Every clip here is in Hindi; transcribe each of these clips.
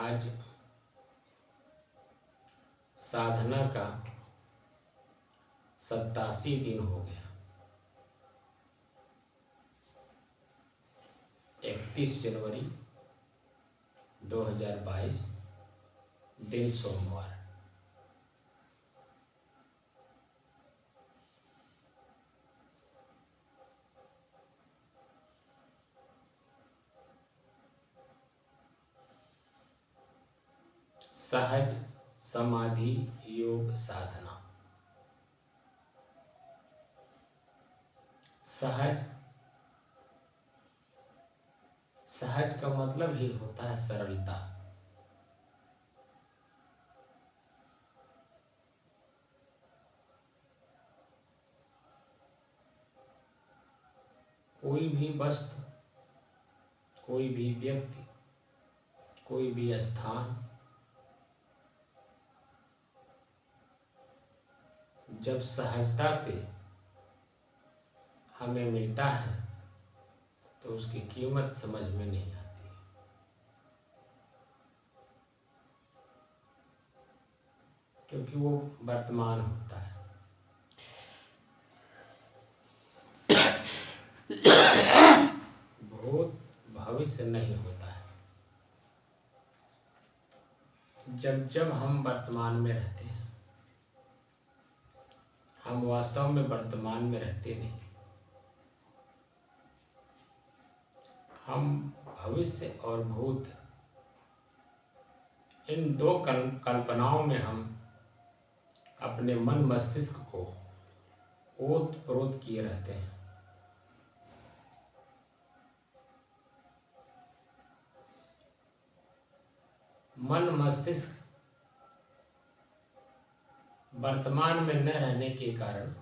आज साधना का 87 दिन हो गया। 31 जनवरी 2022 दिन सोमवार। सहज समाधि योग साधना। सहज का मतलब ही होता है सरलता। कोई भी वस्तु, कोई भी व्यक्ति, कोई भी स्थान जब सहजता से हमें मिलता है तो उसकी कीमत समझ में नहीं आती। क्योंकि वो वर्तमान होता है। भूत भविष्य नहीं होता है। जब हम वर्तमान में रहते हैं, हम वास्तव में वर्तमान में रहते नहीं। हम भविष्य और भूत, इन दो कल्पनाओं में हम अपने मन मस्तिष्क को ओत प्रोत किए रहते हैं। मन मस्तिष्क वर्तमान में न रहने के कारण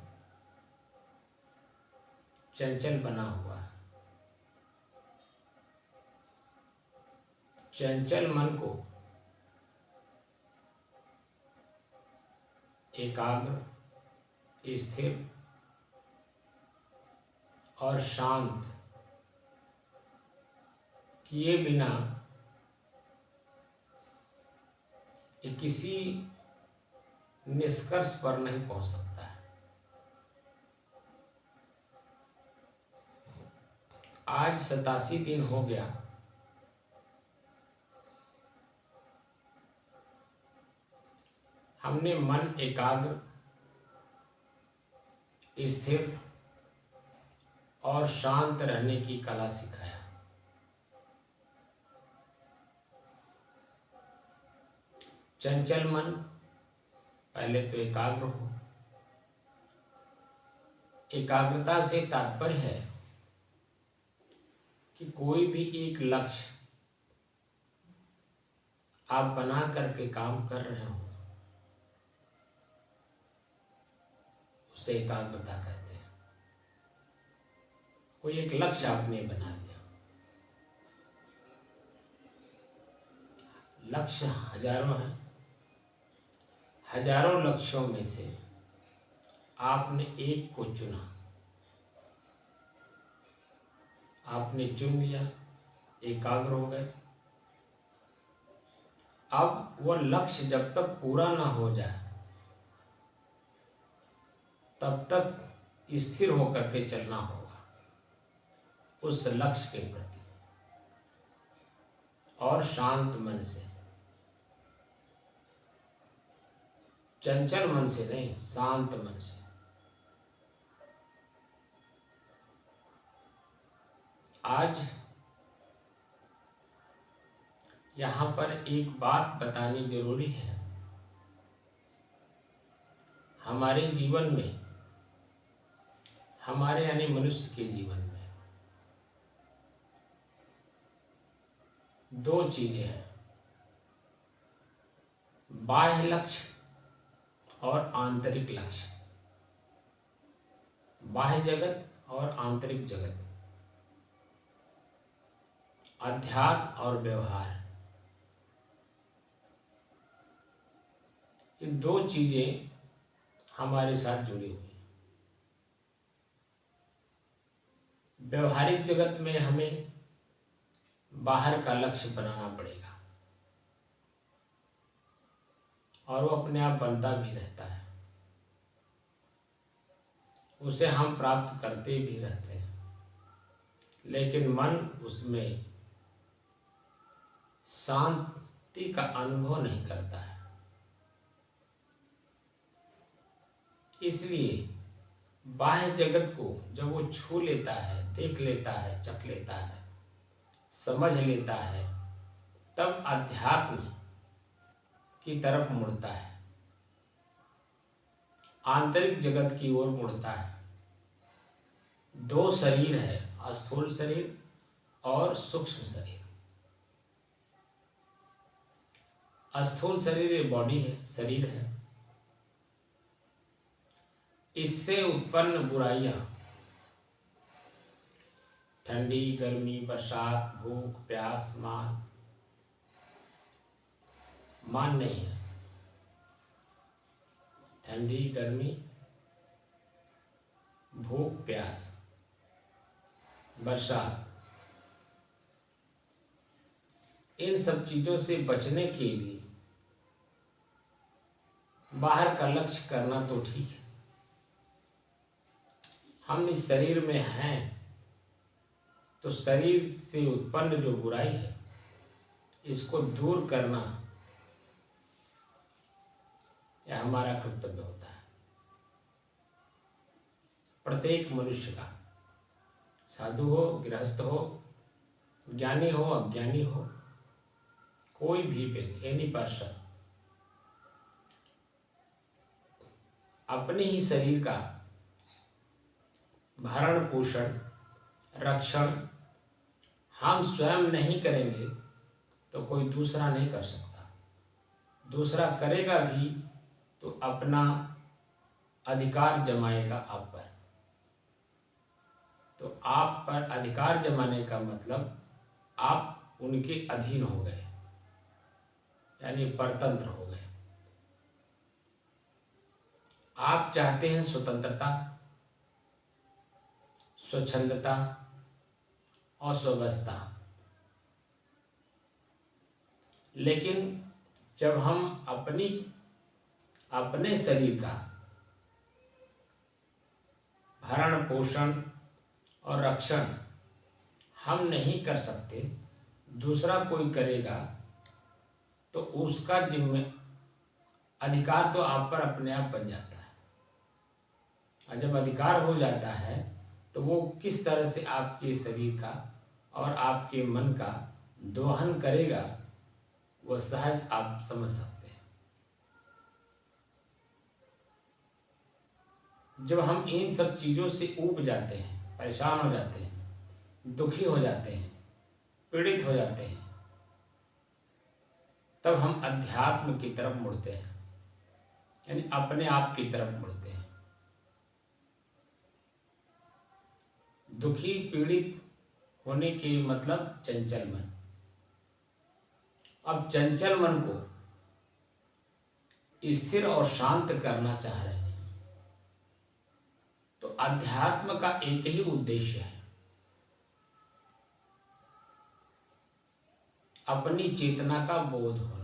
चंचल बना हुआ है। चंचल मन को एकाग्र, स्थिर और शांत किए बिना ये किसी निष्कर्ष पर नहीं पहुंच सकता है। आज 87 दिन हो गया हमने मन एकाग्र, स्थिर और शांत रहने की कला सिखाया। चंचल मन पहले तो एकाग्र हो। एकाग्रता से तात्पर्य है कि कोई भी एक लक्ष्य आप बना करके काम कर रहे हो, उसे एकाग्रता कहते हैं। कोई एक लक्ष्य आपने बना दिया, लक्ष्य हजारों हैं, हजारों लक्ष्यों में से आपने एक को चुना, आपने चुन लिया, एकाग्र हो गए। अब वह लक्ष्य जब तक पूरा ना हो जाए तब तक स्थिर होकर के चलना होगा उस लक्ष्य के प्रति, और शांत मन से, चंचल मन से नहीं, शांत मन से। आज यहाँ पर एक बात बतानी जरूरी है। हमारे जीवन में, हमारे यानी मनुष्य के जीवन में दो चीजें हैं, बाह्य लक्ष्य और आंतरिक लक्ष्य। बाह्य जगत और आंतरिक जगत, अध्यात्म और व्यवहार, ये दो चीजें हमारे साथ जुड़ी हुई हैं। व्यवहारिक जगत में हमें बाहर का लक्ष्य बनाना पड़ेगा। और वो अपने आप बनता भी रहता है, उसे हम प्राप्त करते भी रहते हैं, लेकिन मन उसमें शांति का अनुभव नहीं करता है। इसलिए बाह्य जगत को जब वो छू लेता है, देख लेता है, चख लेता है, समझ लेता है, तब अध्यात्म की तरफ मुड़ता है, आंतरिक जगत की ओर मुड़ता है। दो शरीर है, स्थूल शरीर और सूक्ष्म शरीर। स्थूल शरीर ये बॉडी है, शरीर है। इससे उत्पन्न बुराइयां, ठंडी, गर्मी, बरसात, भूख, प्यास, मान नहीं है। ठंडी, गर्मी, भूख, प्यास, बरसात, इन सब चीजों से बचने के लिए बाहर का लक्ष्य करना तो ठीक है। हम इस शरीर में हैं तो शरीर से उत्पन्न जो बुराई है इसको दूर करना यह हमारा कर्तव्य होता है। प्रत्येक मनुष्य का, साधु हो, गृहस्थ हो, ज्ञानी हो, अज्ञानी हो, कोई भी व्यक्ति, एनी पर्सन, अपने ही शरीर का भरण पोषण, रक्षण हम स्वयं नहीं करेंगे तो कोई दूसरा नहीं कर सकता। दूसरा करेगा भी तो अपना अधिकार जमाएगा आप पर। तो आप पर अधिकार जमाने का मतलब आप उनके अधीन हो गए, यानी परतंत्र हो गए। आप चाहते हैं स्वतंत्रता, स्वच्छंदता और स्वावस्था, लेकिन जब हम अपने शरीर का भरण पोषण और रक्षण हम नहीं कर सकते, दूसरा कोई करेगा, तो उसका अधिकार तो आप पर अपने आप बन जाता है। और जब अधिकार हो जाता है तो वो किस तरह से आपके शरीर का और आपके मन का दोहन करेगा, वह सहज आप समझ सकते हैं। जब हम इन सब चीज़ों से ऊब जाते हैं, परेशान हो जाते हैं, दुखी हो जाते हैं, पीड़ित हो जाते हैं, तब हम अध्यात्म की तरफ मुड़ते हैं, यानी अपने आप की तरफ मुड़ते हैं। दुखी, पीड़ित होने के मतलब चंचल मन। अब चंचल मन को स्थिर और शांत करना चाह रहे हैं तो अध्यात्म का एक ही उद्देश्य है, अपनी चेतना का बोध होना।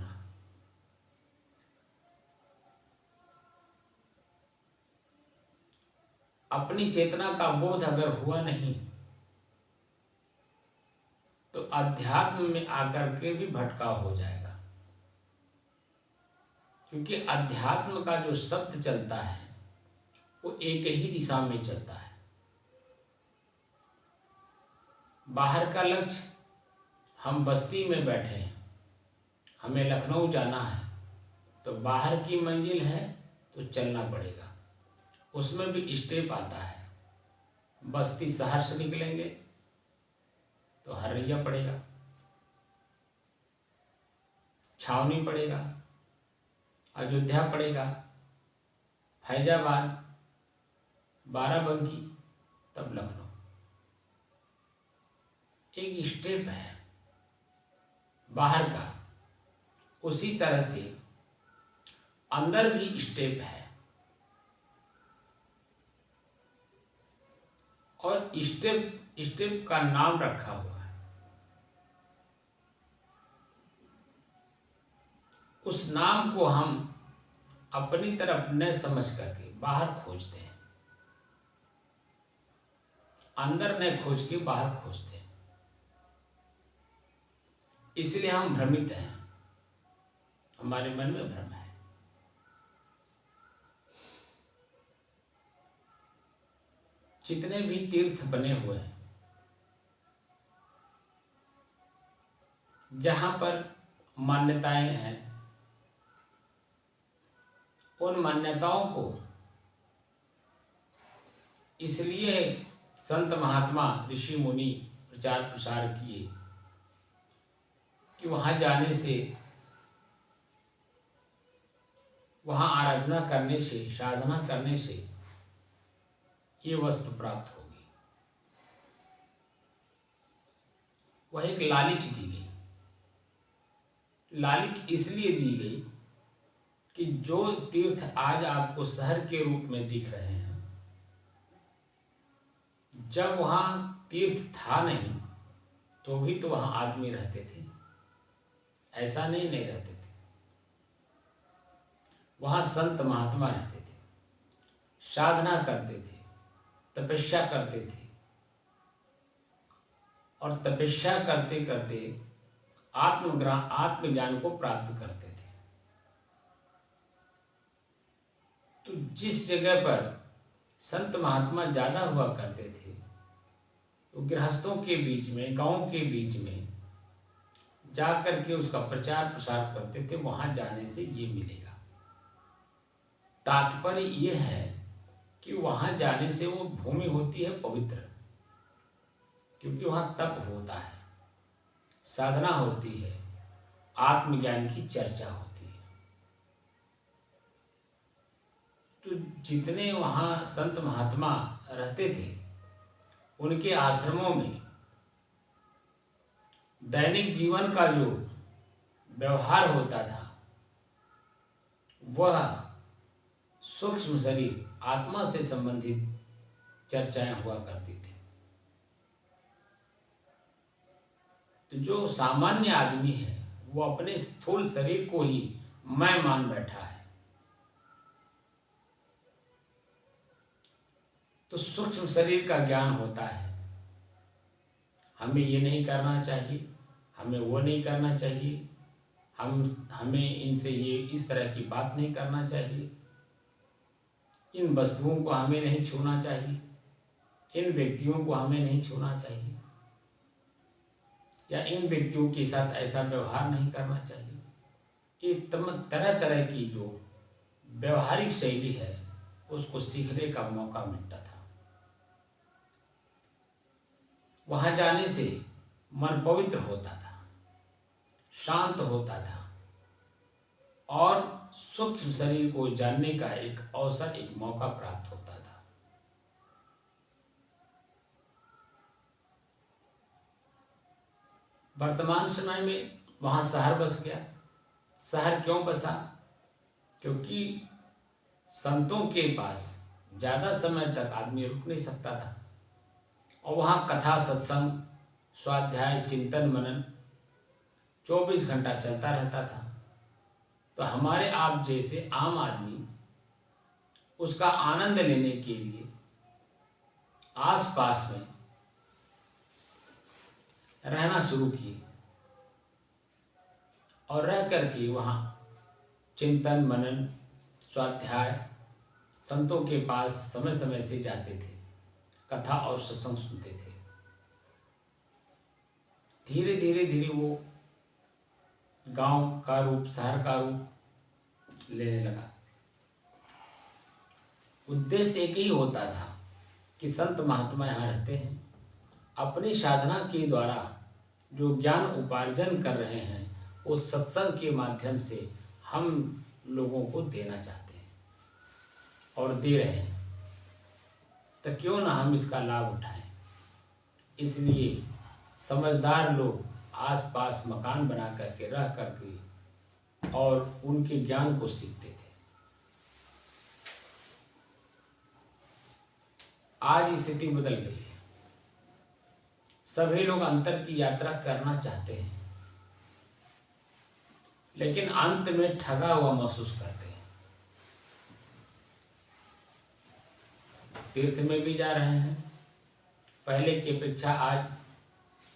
अपनी चेतना का बोध अगर हुआ नहीं तो अध्यात्म में आकर के भी भटकाव हो जाएगा, क्योंकि अध्यात्म का जो शब्द चलता है वो एक ही दिशा में चलता है। बाहर का लक्ष्य, हम बस्ती में बैठे हैं, हमें लखनऊ जाना है, तो बाहर की मंजिल है तो चलना पड़ेगा, उसमें भी स्टेप आता है। बस्ती शहर से निकलेंगे तो हरैया पड़ेगा, छावनी पड़ेगा, अयोध्या पड़ेगा, फैजाबाद, बाराबंकी, तब लखनऊ। एक स्टेप है बाहर का, उसी तरह से अंदर भी स्टेप है, और स्टेप का नाम रखा हुआ है। उस नाम को हम अपनी तरफ न समझ करके बाहर खोजते हैं, अंदर न खोज के बाहर खोजते हैं। इसलिए हम भ्रमित हैं, हमारे मन में भ्रम है। जितने भी तीर्थ बने हुए हैं, जहां पर मान्यताएं हैं, उन मान्यताओं को इसलिए संत महात्मा ऋषि मुनि प्रचार प्रसार किए कि वहां जाने से, वहां आराधना करने से, साधना करने से ये वस्तु प्राप्त होगी। वह एक लालच दी गई। लालच इसलिए दी गई कि जो तीर्थ आज आपको शहर के रूप में दिख रहे हैं, जब वहां तीर्थ था नहीं तो भी तो वहां आदमी रहते थे, ऐसा नहीं रहते थे। वहां संत महात्मा रहते थे, साधना करते थे, तपस्या करते थे, और तपस्या करते करते आत्मज्ञान को प्राप्त करते थे। तो जिस जगह पर संत महात्मा ज्यादा हुआ करते थे, तो गृहस्थों के बीच में, गांव के बीच में जा करके उसका प्रचार प्रसार करते थे। वहां जाने से ये मिलेगा। तात्पर्य ये है कि वहां जाने से वो भूमि होती है पवित्र, क्योंकि वहां तप होता है, साधना होती है, आत्मज्ञान की चर्चा होती है। तो जितने वहां संत महात्मा रहते थे, उनके आश्रमों में दैनिक जीवन का जो व्यवहार होता था, वह सूक्ष्म शरीर, आत्मा से संबंधित चर्चाएं हुआ करती थी। तो जो सामान्य आदमी है, वो अपने स्थूल शरीर को ही मैं मान बैठा है। तो सूक्ष्म शरीर का ज्ञान होता है, हमें ये नहीं करना चाहिए, हमें वो नहीं करना चाहिए, हमें इनसे ये इस तरह की बात नहीं करना चाहिए, इन वस्तुओं को हमें नहीं छूना चाहिए, इन व्यक्तियों को हमें नहीं छूना चाहिए, या इन व्यक्तियों के साथ ऐसा व्यवहार नहीं करना चाहिए। ये तरह तरह की जो व्यवहारिक शैली है, उसको सीखने का मौका मिलता था। वहां जाने से मन पवित्र होता था, शांत होता था, और सूक्ष्म शरीर को जानने का एक अवसर, एक मौका प्राप्त होता था। वर्तमान समय में वहां शहर बस गया। शहर क्यों बसा? क्योंकि संतों के पास ज्यादा समय तक आदमी रुक नहीं सकता था, और वहाँ कथा, सत्संग, स्वाध्याय, चिंतन, मनन 24 घंटा चलता रहता था। तो हमारे आप जैसे आम आदमी उसका आनंद लेने के लिए आसपास में रहना शुरू किए, और रह करके वहाँ चिंतन, मनन, स्वाध्याय, संतों के पास समय समय से जाते थे, कथा और सत्संग सुनते थे। धीरे धीरे धीरे वो गांव का रूप, शहर का रूप लेने लगा। उद्देश्य एक ही होता था कि संत महात्मा यहाँ रहते हैं, अपनी साधना के द्वारा जो ज्ञान उपार्जन कर रहे हैं, उस सत्संग के माध्यम से हम लोगों को देना चाहते हैं और दे रहे हैं। तो क्यों ना हम इसका लाभ उठाएं। इसलिए समझदार लोग आसपास मकान बना करके रह करके और उनके ज्ञान को सीखते थे। आज स्थिति बदल गई है। सभी लोग अंतर की यात्रा करना चाहते हैं, लेकिन अंत में ठगा हुआ महसूस करते हैं। तीर्थ में भी जा रहे हैं। पहले की अपेक्षा आज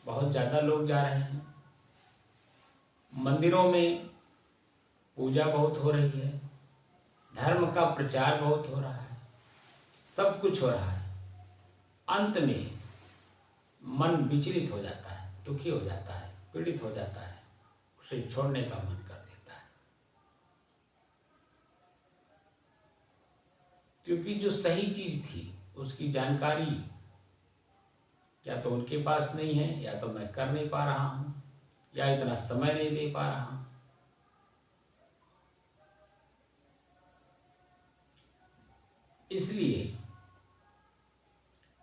बहुत ज़्यादा लोग जा रहे हैं। मंदिरों में पूजा बहुत हो रही है, धर्म का प्रचार बहुत हो रहा है, सब कुछ हो रहा है। अंत में मन विचलित हो जाता है, दुखी हो जाता है, पीड़ित हो जाता है, उसे छोड़ने का मन कर देता है। क्योंकि जो सही चीज थी उसकी जानकारी या तो उनके पास नहीं है, या तो मैं कर नहीं पा रहा हूं, या इतना समय नहीं दे पा रहा हूं। इसलिए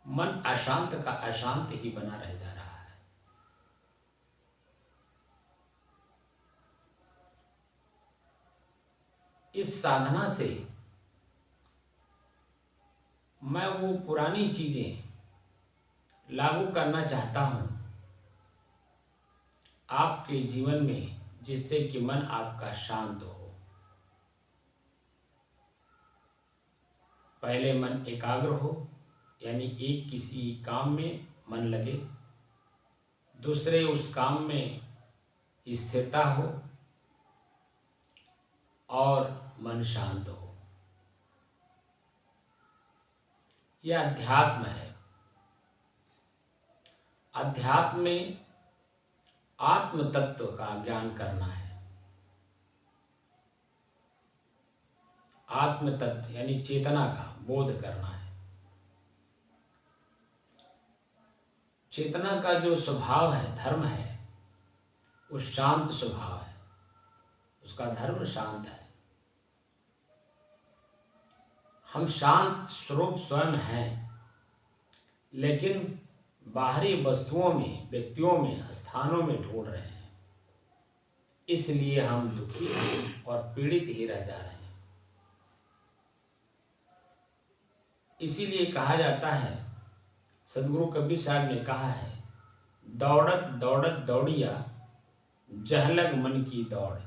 मन अशांत का अशांत ही बना रह जा रहा है। इस साधना से मैं वो पुरानी चीजें लागू करना चाहता हूं आपके जीवन में, जिससे कि मन आपका शांत हो। पहले मन एकाग्र हो, यानी एक किसी काम में मन लगे, दूसरे उस काम में स्थिरता हो और मन शांत हो। यह अध्यात्म है। अध्यात्म में आत्म तत्व का ज्ञान करना है। आत्म तत्व यानी चेतना का बोध करना है। चेतना का जो स्वभाव है, धर्म है, वो शांत स्वभाव है। उसका धर्म शांत है। हम शांत स्वरूप स्वयं हैं, लेकिन बाहरी वस्तुओं में, व्यक्तियों में, स्थानों में ढूंढ रहे हैं। इसलिए हम दुखी और पीड़ित ही रह जा रहे हैं। इसीलिए कहा जाता है, सदगुरु कबीर साहब ने कहा है, दौड़त दौड़त दौड़िया जहलग मन की दौड़,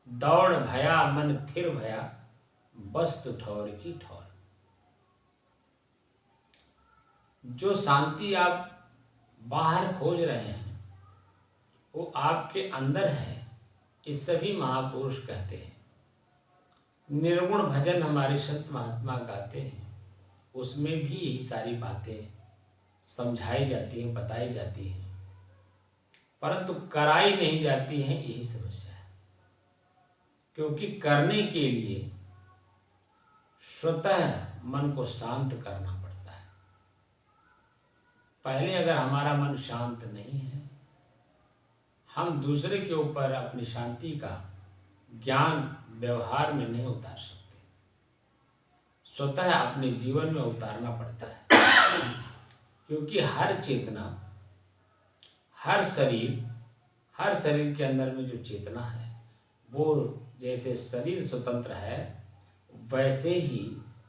दौड़ भया मन थिर भया बस्त ठौर की ठौर। जो शांति आप बाहर खोज रहे हैं वो आपके अंदर है। इस सभी महापुरुष कहते हैं। निर्गुण भजन हमारे संत महात्मा गाते हैं, उसमें भी यही सारी बातें समझाई जाती हैं, बताई जाती हैं, परंतु कराई नहीं जाती हैं। यही समस्या है। क्योंकि करने के लिए स्वतः मन को शांत करना पड़ता है। पहले अगर हमारा मन शांत नहीं है, हम दूसरे के ऊपर अपनी शांति का ज्ञान व्यवहार में नहीं उतार सकते। स्वतः अपने जीवन में उतारना पड़ता है। क्योंकि हर चेतना, हर शरीर के अंदर में जो चेतना है, वो जैसे शरीर स्वतंत्र है, वैसे ही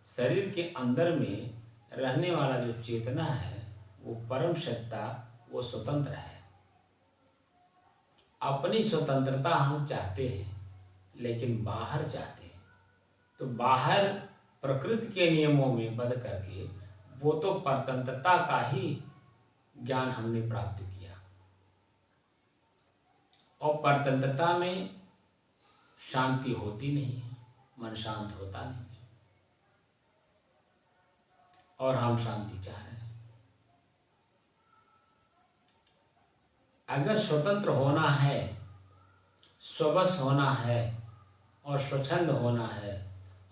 शरीर के अंदर में रहने वाला जो चेतना है, वो परम सत्ता, वो स्वतंत्र है। अपनी स्वतंत्रता हम चाहते हैं, लेकिन बाहर चाहते हैं। तो बाहर प्रकृति के नियमों में बंध करके, वो तो परतंत्रता का ही ज्ञान हमने प्राप्त किया, और परतंत्रता में शांति होती नहीं है, मन शांत होता नहीं है। और हम शांति चाह रहे हैं। अगर स्वतंत्र होना है, स्वबस होना है और स्वच्छंद होना है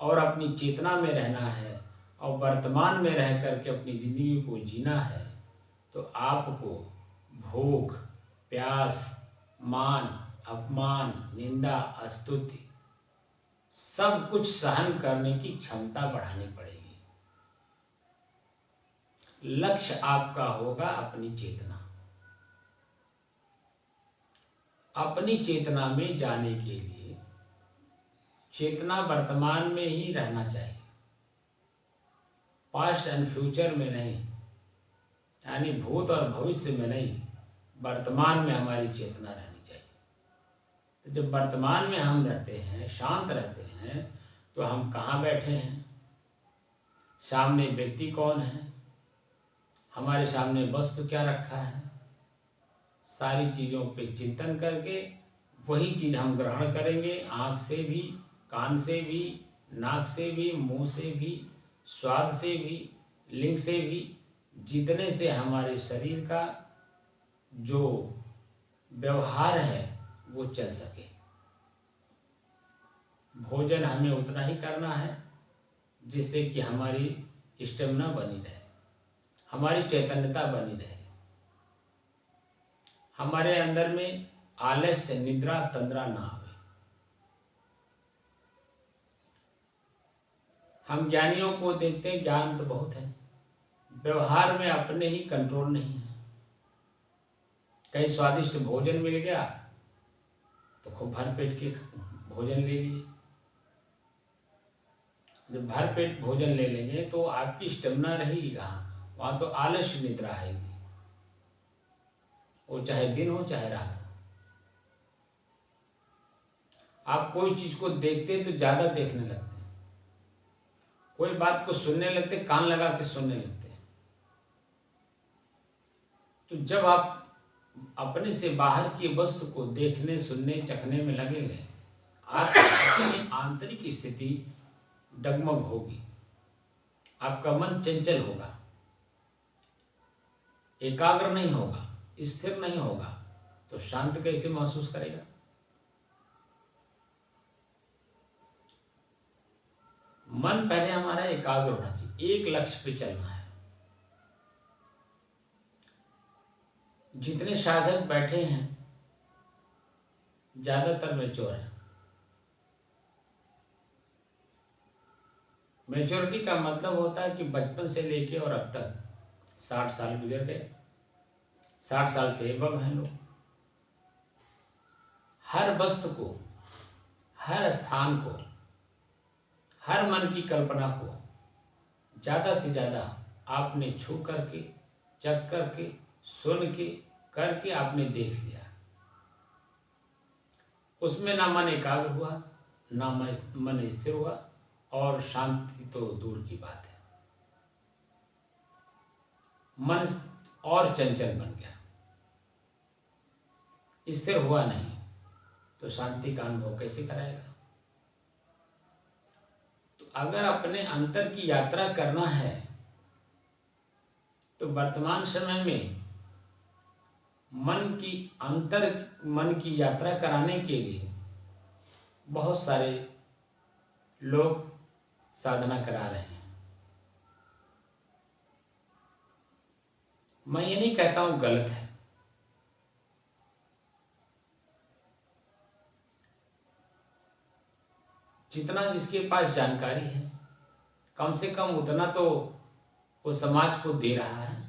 और अपनी चेतना में रहना है और वर्तमान में रह करके अपनी जिंदगी को जीना है, तो आपको भूख, प्यास, मान, अपमान, निंदा, स्तुति सब कुछ सहन करने की क्षमता बढ़ानी पड़ेगी। लक्ष्य आपका होगा अपनी चेतना। अपनी चेतना में जाने के लिए चेतना वर्तमान में ही रहना चाहिए, पास्ट एंड फ्यूचर में नहीं, यानी भूत और भविष्य में नहीं, वर्तमान में हमारी चेतना रहनी चाहिए। तो जब वर्तमान में हम रहते हैं, शांत रहते हैं, तो हम कहाँ बैठे हैं? सामने व्यक्ति कौन है, हमारे सामने वस्तु क्या रखा है, सारी चीज़ों पे चिंतन करके वही चीज़ हम ग्रहण करेंगे। आँख से भी, कान से भी, नाक से भी, मुंह से भी, स्वाद से भी, लिंग से भी, जितने से हमारे शरीर का जो व्यवहार है वो चल सके। भोजन हमें उतना ही करना है जिससे कि हमारी स्टेमिना बनी रहे, हमारी चैतन्यता बनी रहे, हमारे अंदर में आलस्य, निद्रा, तंद्रा ना आवे। हम ज्ञानियों को देखते हैं, ज्ञान तो बहुत है, व्यवहार में अपने ही कंट्रोल नहीं है। कहीं स्वादिष्ट भोजन मिल गया तो खूब भर पेट के भोजन ले लिए। जब भर पेट भोजन ले लेंगे तो आपकी स्टेमिना रहेगी कहाँ, वहाँ तो आलस्य, निद्रा आएगी, वो चाहे दिन हो चाहे रात हो। आप कोई चीज को देखते तो ज्यादा देखने लगते हैं, कोई बात को सुनने लगते कान लगा के सुनने लगते हैं। तो जब आप अपने से बाहर की वस्तु को देखने, सुनने, चखने में लगेंगे, आपकी आंतरिक स्थिति डगमग होगी, आपका मन चंचल होगा, एकाग्र नहीं होगा, स्थिर नहीं होगा, तो शांत कैसे महसूस करेगा। मन पहले हमारा एकाग्र होना चाहिए, एक लक्ष्य पे चलना है। जितने साधक बैठे हैं ज्यादातर मैच्योर हैं। मैच्योरिटी का मतलब होता है कि बचपन से लेके और अब तक 60 साल गुजर गए, 60 साल से एबव हैं लोग। हर वस्तु को, हर स्थान को, हर मन की कल्पना को ज्यादा से ज्यादा आपने छू करके, चख करके, सुन के, करके आपने देख लिया। उसमें ना मन एकाग्र हुआ, ना मन स्थिर हुआ, और शांति तो दूर की बात है, मन और चंचल बन गया, स्थिर हुआ नहीं, तो शांति का अनुभव कैसे कराएगा। तो अगर अपने अंतर की यात्रा करना है तो वर्तमान समय में मन की यात्रा कराने के लिए बहुत सारे लोग साधना करा रहे हैं। मैं ये नहीं कहता हूं गलत है, जितना जिसके पास जानकारी है कम से कम उतना तो वो समाज को दे रहा है।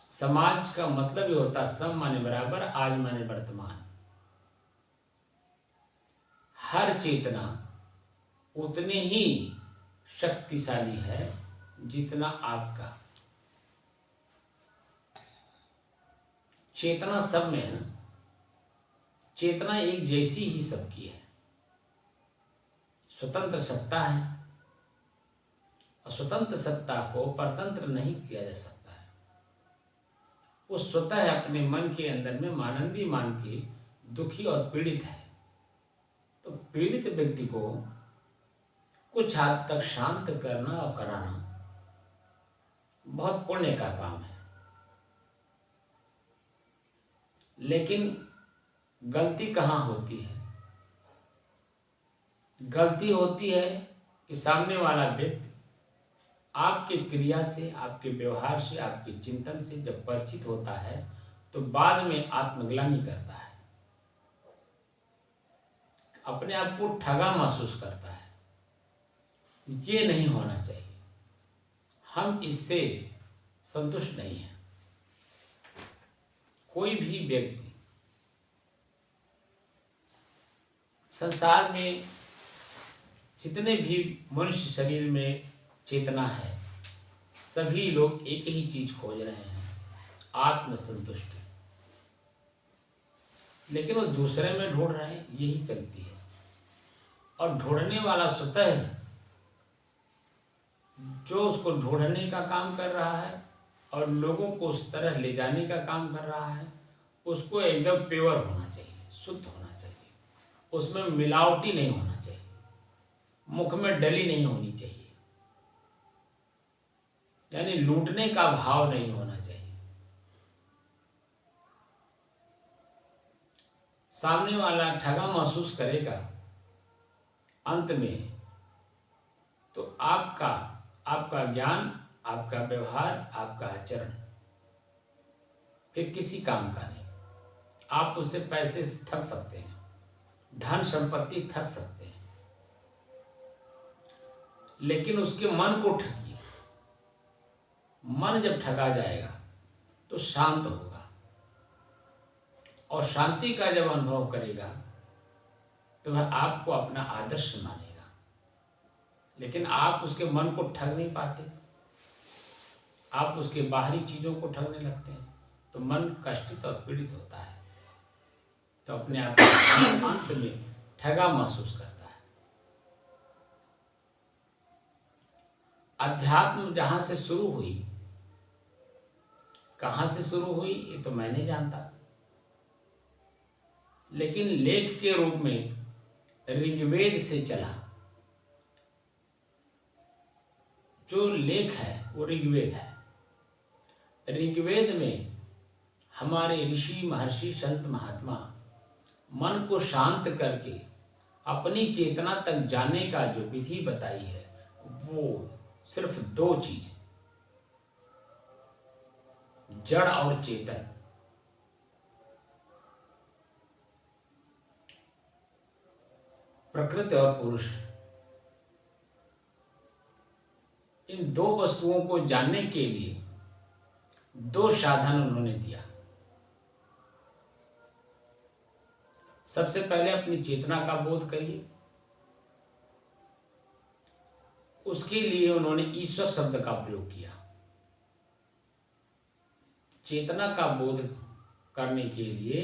समाज का मतलब ये होता सम माने बराबर, आज माने वर्तमान। हर चेतना उतनी ही शक्तिशाली है जितना आपका। चेतना सब में है ना, चेतना एक जैसी ही सबकी है। स्वतंत्र सत्ता है, और स्वतंत्र सत्ता को परतंत्र नहीं किया जा सकता है। वो स्वतः अपने मन के अंदर में मानंदी मान के दुखी और पीड़ित है। तो पीड़ित व्यक्ति को कुछ हद तक शांत करना और कराना बहुत पुण्य का काम है। लेकिन गलती कहाँ होती है? गलती होती है कि सामने वाला व्यक्ति आपकी क्रिया से, आपके व्यवहार से, आपके चिंतन से जब परिचित होता है तो बाद में आत्मग्लानि करता है, अपने आप को ठगा महसूस करता है। ये नहीं होना चाहिए। हम इससे संतुष्ट नहीं हैं। कोई भी व्यक्ति संसार में जितने भी मनुष्य शरीर में चेतना है, सभी लोग एक ही चीज खोज रहे हैं, आत्मसंतुष्टि। लेकिन वो दूसरे में ढूंढ रहे हैं, यही गलती है। और ढूंढने वाला स्वतः जो उसको ढूंढने का काम कर रहा है और लोगों को उस तरह ले जाने का काम कर रहा है, उसको एकदम प्योर होना चाहिए, शुद्ध होना चाहिए, उसमें मिलावटी नहीं होना चाहिए, मुख में डली नहीं होनी चाहिए, यानी लूटने का भाव नहीं होना चाहिए। सामने वाला ठगा महसूस करेगा अंत में तो आपका आपका ज्ञान, आपका व्यवहार, आपका आचरण फिर किसी काम का नहीं। आप उससे पैसे ठग सकते हैं, धन संपत्ति ठग सकते हैं, लेकिन उसके मन को ठगिए। मन जब ठगा जाएगा तो शांत होगा, और शांति का जब अनुभव करेगा तो वह आपको अपना आदर्श मानेगा। लेकिन आप उसके मन को ठग नहीं पाते, आप उसके बाहरी चीजों को ठगने लगते हैं, तो मन कष्टित और पीड़ित होता है, तो अपने आप को अंत में ठगा महसूस करता है। अध्यात्म जहां से शुरू हुई, कहां से शुरू हुई ये तो मैं नहीं जानता, लेकिन लेख के रूप में ऋग्वेद से चला। जो लेख है वो ऋग्वेद है। ऋग्वेद में हमारे ऋषि महर्षि संत महात्मा मन को शांत करके अपनी चेतना तक जाने का जो विधि बताई है, वो सिर्फ दो चीज, जड़ और चेतन। प्रकृति और पुरुष, इन दो वस्तुओं को जानने के लिए दो साधन उन्होंने दिया। सबसे पहले अपनी चेतना का बोध करिए, उसके लिए उन्होंने ईश्वर शब्द का प्रयोग किया। चेतना का बोध करने के लिए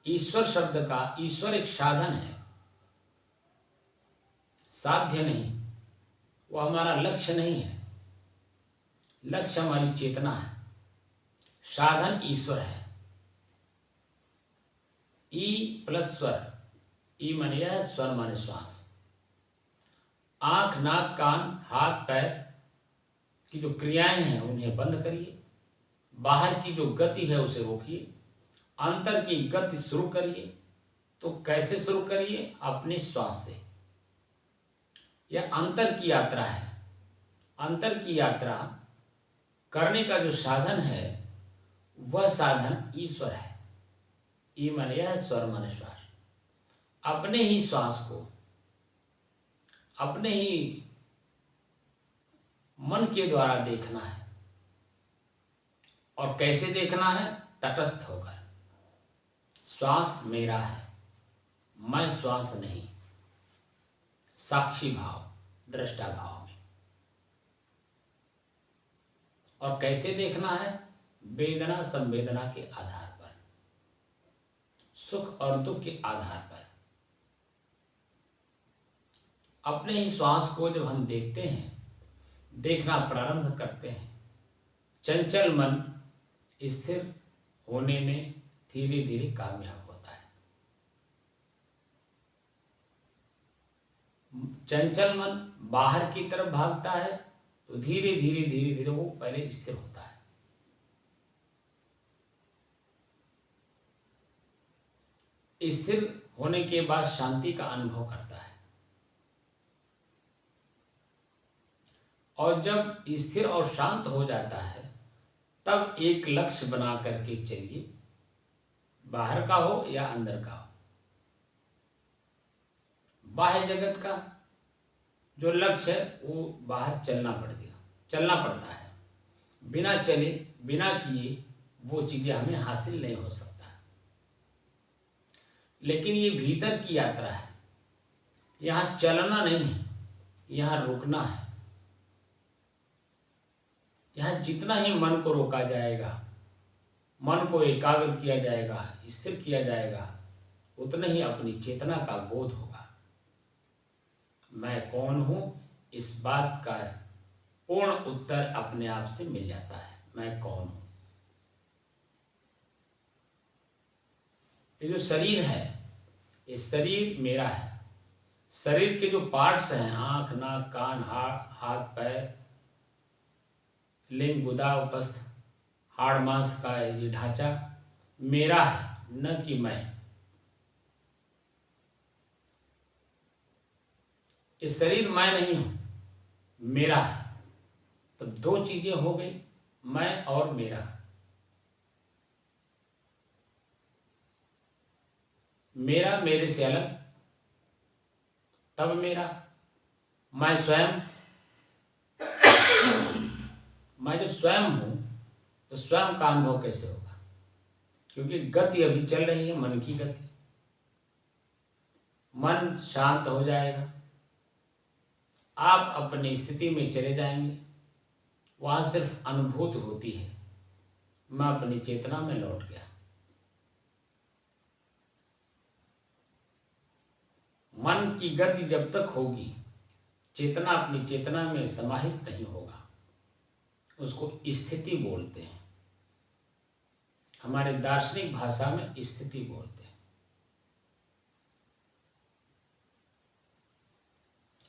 ईश्वर शब्द का, ईश्वर एक साधन है, साध्य नहीं, वो हमारा लक्ष्य नहीं है। लक्ष्य हमारी चेतना है, साधन ईश्वर है। ई प्लस स्वर, ई माने यह, स्वर माने श्वास। आंख, नाक, कान, हाथ, पैर की जो क्रियाएं हैं उन्हें बंद करिए, बाहर की जो गति है उसे रोकिए, अंतर की गति शुरू करिए। तो कैसे शुरू करिए? अपने श्वास से। यह अंतर की यात्रा है। अंतर की यात्रा करने का जो साधन है वह साधन ईश्वर है। ई माने यह, स्वर माने श्वास। अपने ही श्वास को अपने ही मन के द्वारा देखना है। और कैसे देखना है? तटस्थ होकर। श्वास मेरा है, मैं श्वास नहीं। साक्षी भाव, दृष्टा भाव में। और कैसे देखना है? वेदना संवेदना के आधार पर, सुख और दुख के आधार पर। अपने ही श्वास को जब हम देखते हैं, देखना प्रारंभ करते हैं, चंचल मन स्थिर होने में धीरे धीरे कामयाब होता है। चंचल मन बाहर की तरफ भागता है तो धीरे धीरे धीरे धीरे वो पहले स्थिर होता है। स्थिर होने के बाद शांति का अनुभव करता है। और जब स्थिर और शांत हो जाता है तब एक लक्ष्य बना करके चलिए, बाहर का हो या अंदर का हो। बाह्य जगत का जो लक्ष्य है वो बाहर चलना पड़ता है। बिना चले, बिना किए वो चीजें हमें हासिल नहीं हो सकता। लेकिन ये भीतर की यात्रा है, यहाँ चलना नहीं है, यहाँ रुकना है। यहाँ जितना ही मन को रोका जाएगा, मन को एकाग्र किया जाएगा, स्थिर किया जाएगा, उतना ही अपनी चेतना का बोध होगा। मैं कौन हूं, इस बात का पूर्ण उत्तर अपने आप से मिल जाता है, मैं कौन हूं। ये जो शरीर है, ये शरीर मेरा है। शरीर के जो पार्ट्स हैं, आंख, नाक, कान, हाथ, पैर, लिंग, गुदा, उपस्थ, हाड़ मांस का ये ढांचा मेरा है, न कि मैं। ये शरीर मैं नहीं हूं, मेरा है। तो दो चीजें हो गई, मैं और मेरा। मेरा मेरे से अलग, तब मेरा। मैं स्वयं, मैं जब स्वयं हूं तो स्वयं का अनुभव कैसे होगा? क्योंकि गति अभी चल रही है, मन की गति। मन शांत हो जाएगा, आप अपनी स्थिति में चले जाएंगे, वहां सिर्फ अनुभूति होती है, मैं अपनी चेतना में लौट गया। मन की गति जब तक होगी, चेतना अपनी चेतना में समाहित नहीं होगा, उसको स्थिति बोलते हैं। हमारे दार्शनिक भाषा में स्थिति बोलते हैं।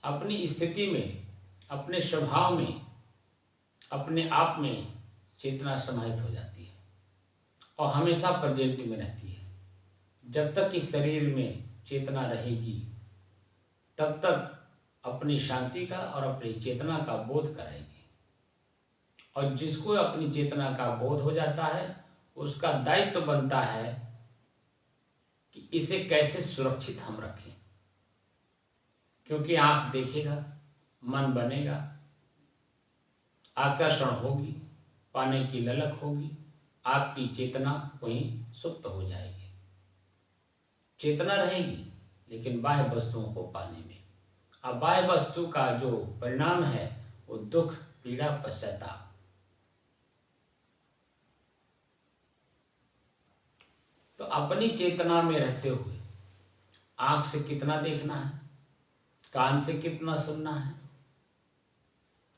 अपनी स्थिति में, अपने स्वभाव में, अपने आप में चेतना समाहित हो जाती है और हमेशा प्रेजेंट में रहती है। जब तक इस शरीर में चेतना रहेगी, तब तक अपनी शांति का और अपनी चेतना का बोध कराएगी। और जिसको अपनी चेतना का बोध हो जाता है, उसका दायित्व बनता है कि इसे कैसे सुरक्षित हम रखें। क्योंकि आंख देखेगा, मन बनेगा, आकर्षण होगी, पाने की ललक होगी, आपकी चेतना वहीं सुप्त हो जाएगी। चेतना रहेगी लेकिन बाह्य वस्तुओं को पाने में। अब बाह्य वस्तु का जो परिणाम है वो दुख, पीड़ा, पश्चाताप। तो अपनी चेतना में रहते हुए आंख से कितना देखना है, कान से कितना सुनना है,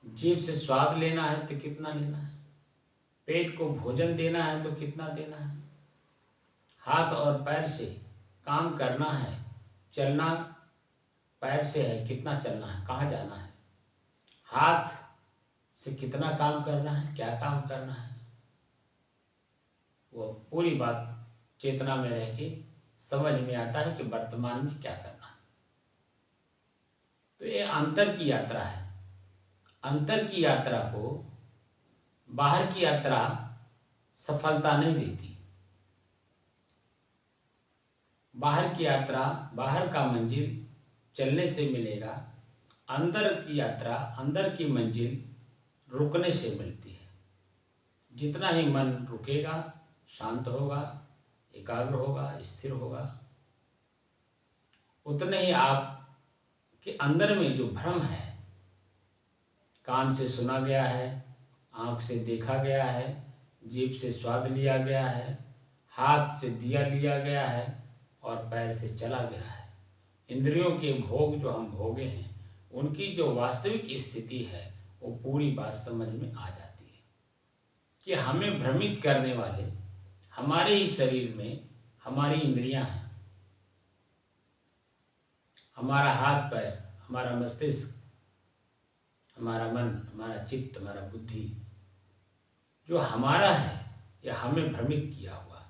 जीभ से स्वाद लेना है तो कितना लेना है, पेट को भोजन देना है तो कितना देना है, हाथ और पैर से काम करना है, चलना पैर से है, कितना चलना है, कहाँ जाना है, हाथ से कितना काम करना है, क्या काम करना है, वो पूरी बात चेतना में रह के समझ में आता है कि वर्तमान में क्या करना है। तो ये अंतर की यात्रा है। अंतर की यात्रा को, बाहर की यात्रा सफलता नहीं देती। बाहर की यात्रा, बाहर का मंजिल चलने से मिलेगा, अंदर की यात्रा, अंदर की मंजिल रुकने से मिलती है। जितना ही मन रुकेगा, शांत होगा, एकाग्र होगा, स्थिर होगा, उतने ही आप के अंदर में जो भ्रम है, कान से सुना गया है, आँख से देखा गया है, जीभ से स्वाद लिया गया है, हाथ से दिया लिया गया है और पैर से चला गया है, इंद्रियों के भोग जो हम भोगे हैं, उनकी जो वास्तविक स्थिति है वो पूरी बात समझ में आ जाती है कि हमें भ्रमित करने वाले हमारे ही शरीर में हमारी इंद्रियां हैं। हमारा हाथ पैर, हमारा मस्तिष्क, हमारा मन, हमारा चित्त, हमारा बुद्धि जो हमारा है, यह हमें भ्रमित किया हुआ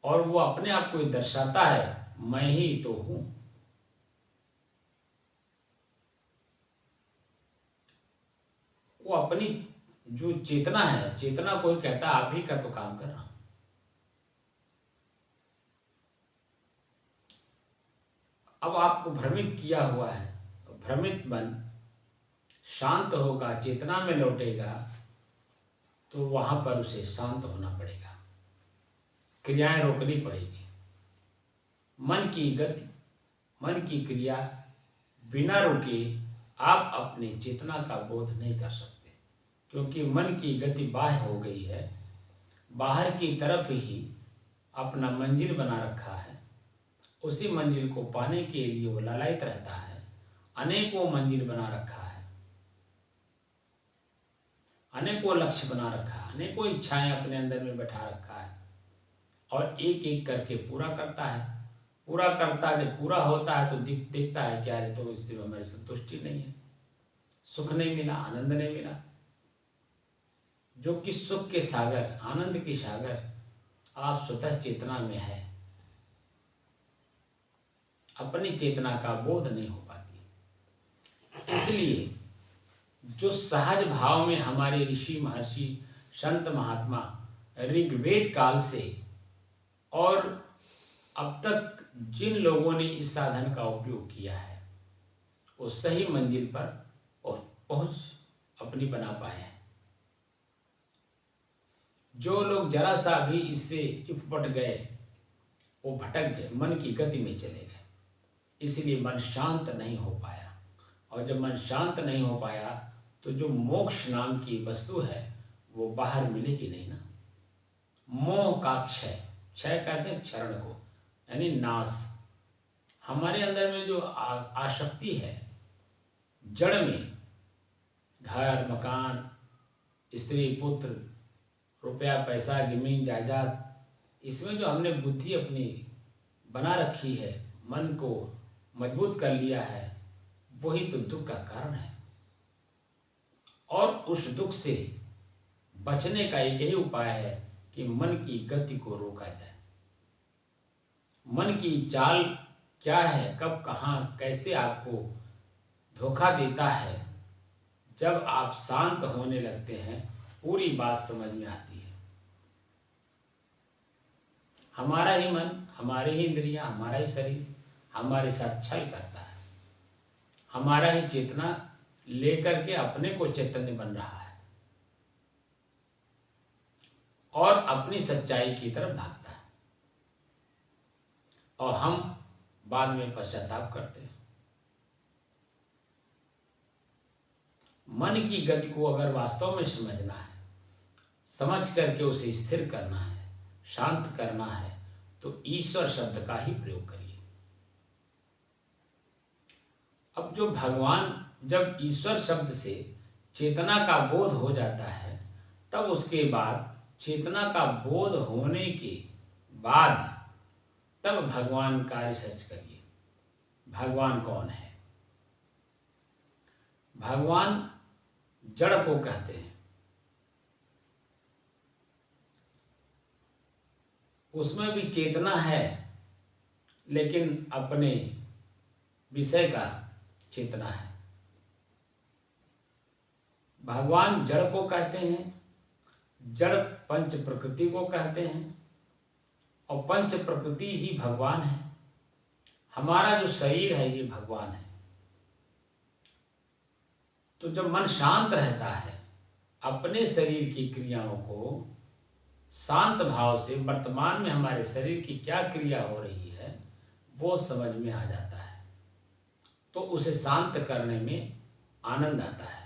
और वो अपने आप को दर्शाता है, मैं ही तो हूं। वो अपनी जो चेतना है, चेतना को ही कहता है आप ही का तो काम कर रहा हूं। अब आपको भ्रमित किया हुआ है, तो भ्रमित मन शांत होगा, चेतना में लौटेगा, तो वहां पर उसे शांत होना पड़ेगा, क्रियाएं रोकनी पड़ेगी। मन की गति, मन की क्रिया बिना रुके आप अपनी चेतना का बोध नहीं कर सकते, क्योंकि मन की गति बाह्य हो गई है, बाहर की तरफ ही अपना मंजिल बना रखा है। उसी मंजिल को पाने के लिए वो लालायित रहता है, अनेकों मंजिल बना रखा है। अनेकों लक्ष्य बना रखा है, अनेकों इच्छाएं अपने अंदर में बैठा रखा है और एक एक करके पूरा करता है। पूरा करता है, जब पूरा होता है तो दिखता है कि अरे तो इससे हमारी संतुष्टि नहीं है, सुख नहीं मिला, आनंद नहीं मिला। जो कि सुख के सागर, आनंद के सागर आप स्वतः चेतना में है, अपनी चेतना का बोध नहीं हो पाती। इसलिए जो सहज भाव में हमारे ऋषि महर्षि संत महात्मा ऋग्वेद काल से और अब तक जिन लोगों ने इस साधन का उपयोग किया है वो सही मंजिल पर पहुंच अपनी बना पाए हैं। जो लोग जरा सा भी इससे इफपट गए वो भटक गए, मन की गति में चले गए, इसलिए मन शांत नहीं हो पाया। और जब मन शांत नहीं हो पाया तो जो मोक्ष नाम की वस्तु है वो बाहर मिलेगी नहीं ना। मोह का क्षय, क्षय कहते हैं क्षरण को, यानी नाश। हमारे अंदर में जो आसक्ति है जड़ में, घर मकान, स्त्री पुत्र, रुपया पैसा, जमीन जायदाद, इसमें जो हमने बुद्धि अपनी बना रखी है, मन को मजबूत कर लिया है, वही तो दुख का कारण है। और उस दुख से बचने का एक ही उपाय है कि मन की गति को रोका जाए। मन की चाल क्या है, कब कहाँ कैसे आपको धोखा देता है, जब आप शांत होने लगते हैं पूरी बात समझ में आती है। हमारा ही मन, हमारे ही इंद्रियां, हमारा ही शरीर हमारे साथ छल करता है, हमारा ही चेतना लेकर के अपने को चैतन्य बन रहा है और अपनी सच्चाई की तरफ भागता है और हम बाद में पश्चाताप करते हैं। मन की गति को अगर वास्तव में समझना है, समझ करके उसे स्थिर करना है, शांत करना है, तो ईश्वर शब्द का ही प्रयोग करिए। अब जो भगवान, जब ईश्वर शब्द से चेतना का बोध हो जाता है, तब उसके बाद चेतना का बोध होने के बाद तब भगवान का रिसर्च करिए। भगवान कौन है? भगवान जड़ को कहते हैं, उसमें भी चेतना है लेकिन अपने विषय का चेतना है। भगवान जड़ को कहते हैं, जड़ पंच प्रकृति को कहते हैं और पंच प्रकृति ही भगवान है। हमारा जो शरीर है ये भगवान है। तो जब मन शांत रहता है, अपने शरीर की क्रियाओं को शांत भाव से वर्तमान में हमारे शरीर की क्या क्रिया हो रही है वो समझ में आ जाता है, तो उसे शांत करने में आनंद आता है।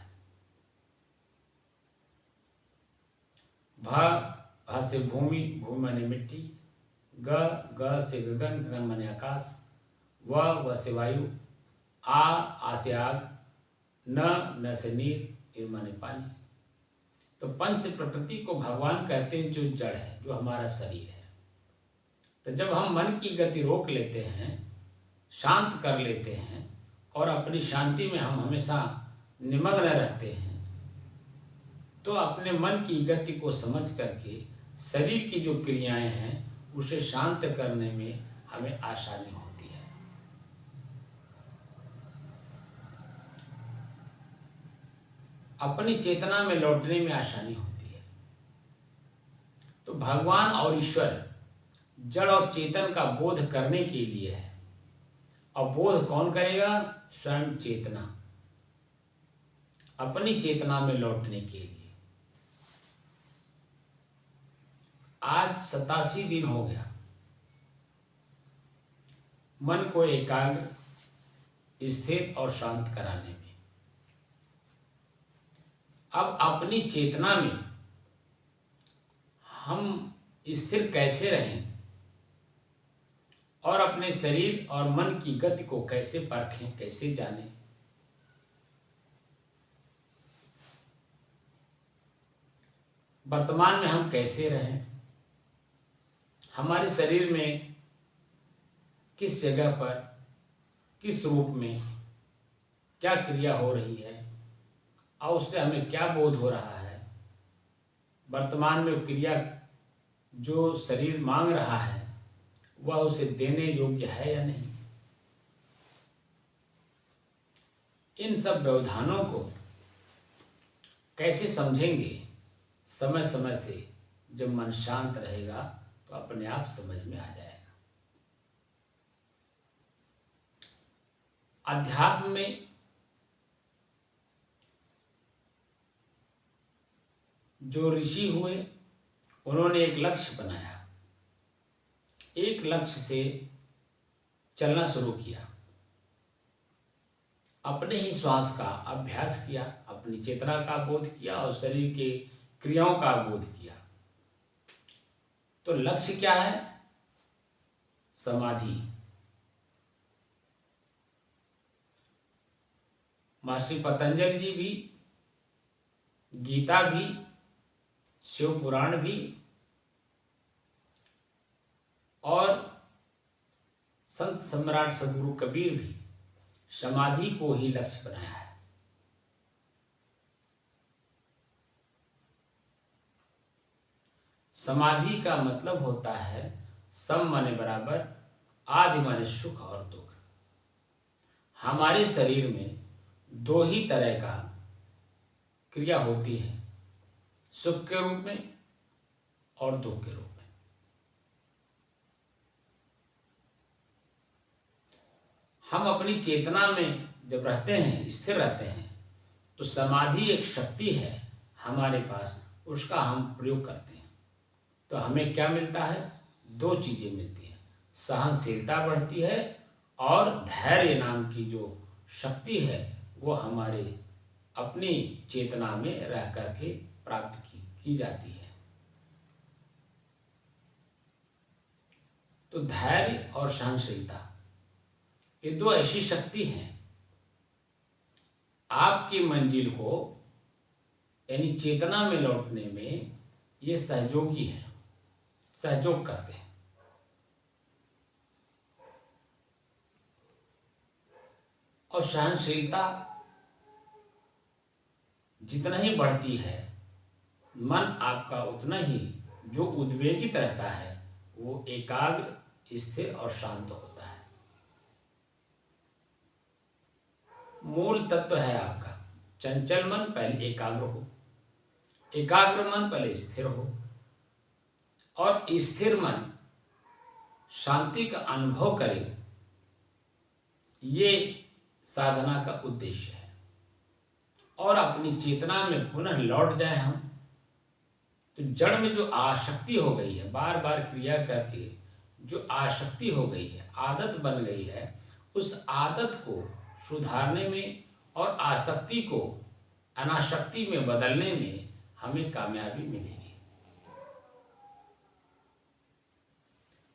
भा से भूमि, भूमि माने मिट्टी, ग से गगन, गगन माने आकाश, व से वायु, आ से आग, न से नीर, नीर माने पानी। तो पंच प्रकृति को भगवान कहते हैं, जो जड़ है, जो हमारा शरीर है। तो जब हम मन की गति रोक लेते हैं, शांत कर लेते हैं और अपनी शांति में हम हमेशा निमग्न रहते हैं, तो अपने मन की गति को समझ करके शरीर की जो क्रियाएं हैं उसे शांत करने में हमें आसानी होती है। अपनी चेतना में लौटने में आसानी होती है। तो भगवान और ईश्वर जड़ और चेतन का बोध करने के लिए है। और बोध कौन करेगा? स्वयं चेतना, अपनी चेतना में लौटने के लिए। आज 87 दिन हो गया मन को एकाग्र, स्थिर और शांत कराने में। अब अपनी चेतना में हम स्थिर कैसे रहें और अपने शरीर और मन की गति को कैसे परखें, कैसे जानें? वर्तमान में हम कैसे रहें, हमारे शरीर में किस जगह पर, किस रूप में क्या क्रिया हो रही है और उससे हमें क्या बोध हो रहा है, वर्तमान में क्रिया जो शरीर मांग रहा है वह उसे देने योग्य है या नहीं। इन सब व्यवधानों को कैसे समझेंगे, समय समय से जब मन शांत रहेगा तो अपने आप समझ में आ जाएगा। अध्यात्म में जो ऋषि हुए उन्होंने एक लक्ष्य बनाया, एक लक्ष्य से चलना शुरू किया, अपने ही श्वास का अभ्यास किया, अपनी चेतना का बोध किया और शरीर के क्रियाओं का बोध किया। तो लक्ष्य क्या है? समाधि। महर्षि पतंजलि जी भी, गीता भी, शिव पुराण भी और संत सम्राट सद्गुरु कबीर भी समाधि को ही लक्ष्य बनाया है। समाधि का मतलब होता है सम माने बराबर, आदि माने सुख और दुख। हमारे शरीर में दो ही तरह का क्रिया होती है, सुख के रूप में और दुख के रूप में। हम अपनी चेतना में जब रहते हैं, स्थिर रहते हैं, तो समाधि एक शक्ति है हमारे पास, उसका हम प्रयोग करते हैं तो हमें क्या मिलता है? दो चीजें मिलती हैं, सहनशीलता बढ़ती है और धैर्य नाम की जो शक्ति है वो हमारे अपनी चेतना में रह करके प्राप्त की जाती है। तो धैर्य और सहनशीलता ये दो ऐसी शक्ति हैं, आपकी मंजिल को यानी चेतना में लौटने में ये सहयोगी हैं, सहयोग करते हैं। और सहनशीलता जितना ही बढ़ती है, मन आपका उतना ही जो उद्वेगित रहता है वो एकाग्र, स्थिर और शांत होता है। मूल तत्व है आपका चंचल मन पहले एकाग्र हो, एकाग्र मन पहले स्थिर हो और स्थिर मन शांति का अनुभव करे, ये साधना का उद्देश्य है। और अपनी चेतना में पुनः लौट जाए हम, तो जड़ में जो आसक्ति हो गई है, बार बार क्रिया करके जो आसक्ति हो गई है, आदत बन गई है, उस आदत को सुधारने में और आसक्ति को अनासक्ति में बदलने में हमें कामयाबी मिलेगी,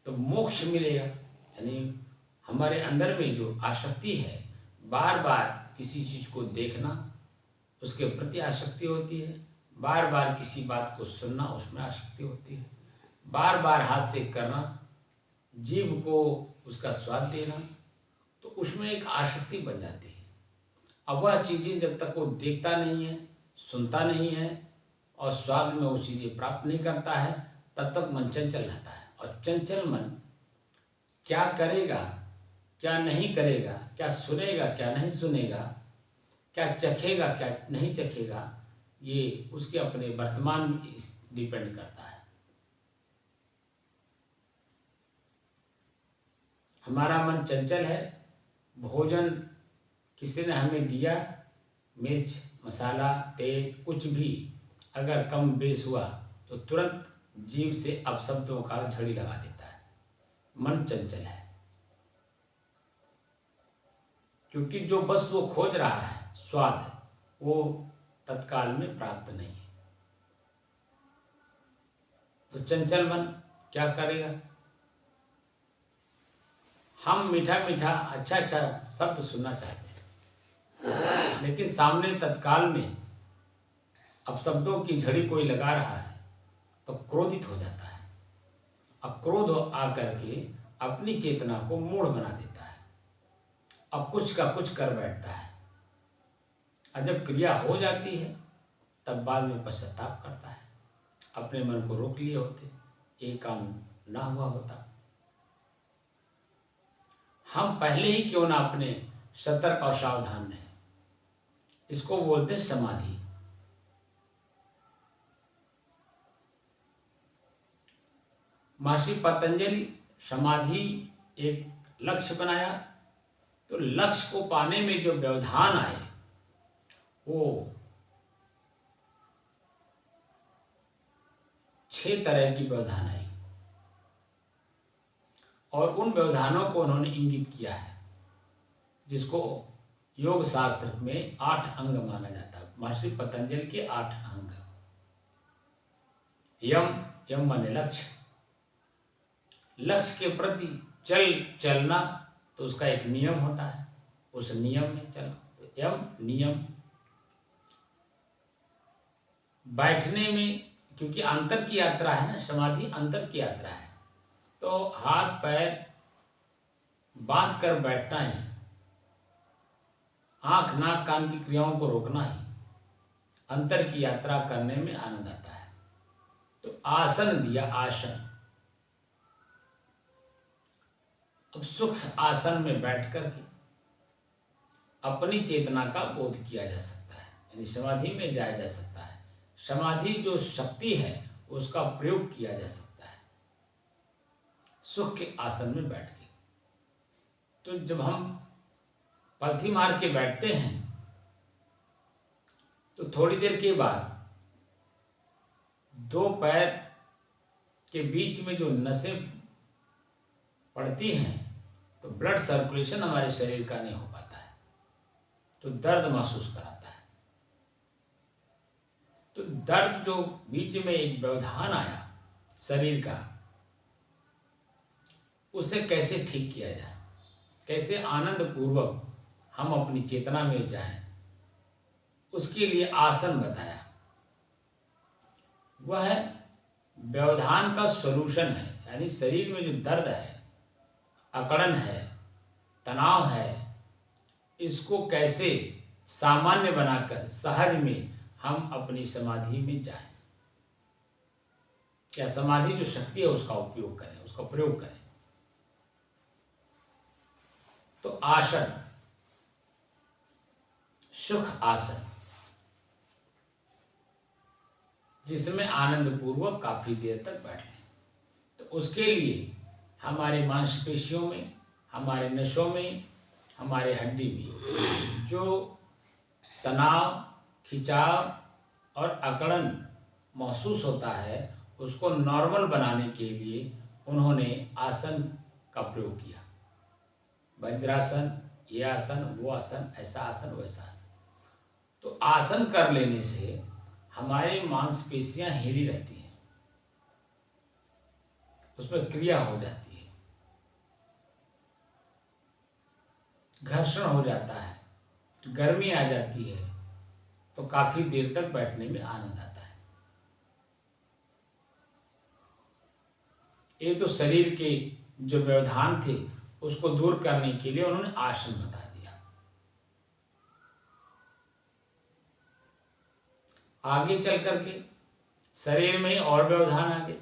तो मोक्ष मिलेगा। यानी हमारे अंदर में जो आसक्ति है, बार बार किसी चीज को देखना, उसके प्रति आसक्ति होती है, बार बार किसी बात को सुनना, उसमें आसक्ति होती है, बार बार हाथ से करना, जीभ को उसका स्वाद देना, तो उसमें एक आसक्ति बन जाती है। अब वह चीज़ें जब तक वो देखता नहीं है, सुनता नहीं है और स्वाद में वो चीज़ें प्राप्त नहीं करता है, तब तक मन चंचल रहता है। और चंचल मन क्या करेगा, क्या नहीं करेगा, क्या सुनेगा, क्या नहीं सुनेगा, क्या चखेगा, क्या नहीं चखेगा, ये उसके अपने वर्तमान में डिपेंड करता है। हमारा मन चंचल है, भोजन किसी ने हमें दिया, मिर्च, मसाला, तेल कुछ भी अगर कम बेस हुआ तो तुरंत जीभ से अपशब्दों का झड़ी लगा देता है। मन चंचल है, क्योंकि जो बस वो खोज रहा है स्वाद, वो तत्काल में प्राप्त नहीं है। तो चंचल मन क्या करेगा? हम मीठा मीठा अच्छा अच्छा शब्द सुनना चाहते हैं, लेकिन सामने तत्काल में अब शब्दों की झड़ी कोई लगा रहा है तो क्रोधित हो जाता है। अब क्रोध आकर के अपनी चेतना को मूढ़ बना देता है, अब कुछ का कुछ कर बैठता है, और जब क्रिया हो जाती है तब बाद में पश्चाताप करता है, अपने मन को रोक लिए होते, ये काम ना हुआ होता। हम पहले ही क्यों ना अपने सतर्क और सावधान रहें, इसको बोलते समाधि। महर्षि पतंजलि समाधि एक लक्ष्य बनाया, तो लक्ष्य को पाने में जो व्यवधान आए वो 6 तरह की व्यवधान आई, और उन व्यवधानों को उन्होंने इंगित किया है, जिसको योग शास्त्र में 8 अंग माना जाता है। महर्षि पतंजलि के 8 अंग। यम माने लक्ष्य, लक्ष्य के प्रति चलना, तो उसका एक नियम होता है, उस नियम में चलना, तो यम नियम। बैठने में, क्योंकि अंतर की यात्रा है ना, समाधि अंतर की यात्रा है, तो हाथ पैर बांध कर बैठना ही, आंख नाक कान की क्रियाओं को रोकना ही अंतर की यात्रा करने में आनंद आता है। तो आसन दिया, आसन। अब सुख आसन में बैठ कर के अपनी चेतना का बोध किया जा सकता है, यानी समाधि में जाया जा सकता है। समाधि जो शक्ति है उसका प्रयोग किया जा सकता है सुख के आसन में बैठ के। तो जब हम पलथी मार के बैठते हैं तो थोड़ी देर के बाद 2 पैर के बीच में जो नसें पड़ती हैं, तो ब्लड सर्कुलेशन हमारे शरीर का नहीं हो पाता है, तो दर्द महसूस कराता है। तो दर्द जो बीच में एक व्यवधान आया शरीर का, उसे कैसे ठीक किया जाए, कैसे आनंद पूर्वक हम अपनी चेतना में जाएं, उसके लिए आसन बताया। वह व्यवधान का सॉल्यूशन है, यानी शरीर में जो दर्द है, अकड़न है, तनाव है, इसको कैसे सामान्य बनाकर सहज में हम अपनी समाधि में जाएं, या समाधि जो शक्ति है उसका उपयोग करें, उसका प्रयोग करें। तो आसन, सुख आसन, जिसमें आनंद पूर्वक काफी देर तक बैठ लें। तो उसके लिए हमारे मांसपेशियों में, हमारे नसों में, हमारे हड्डी में जो तनाव, खिंचाव और अकड़न महसूस होता है, उसको नॉर्मल बनाने के लिए उन्होंने आसन का प्रयोग किया। वज्रासन, ये आसन, वो आसन, ऐसा आसन, वैसा आसन। तो आसन कर लेने से हमारी मांसपेशियां हिली रहती हैं, उसमें क्रिया हो जाती है, घर्षण हो जाता है, गर्मी आ जाती है, तो काफी देर तक बैठने में आनंद आता है। ये तो शरीर के जो व्यवधान थे उसको दूर करने के लिए उन्होंने आसन बता दिया। आगे चल करके शरीर में और व्यवधान आ गए,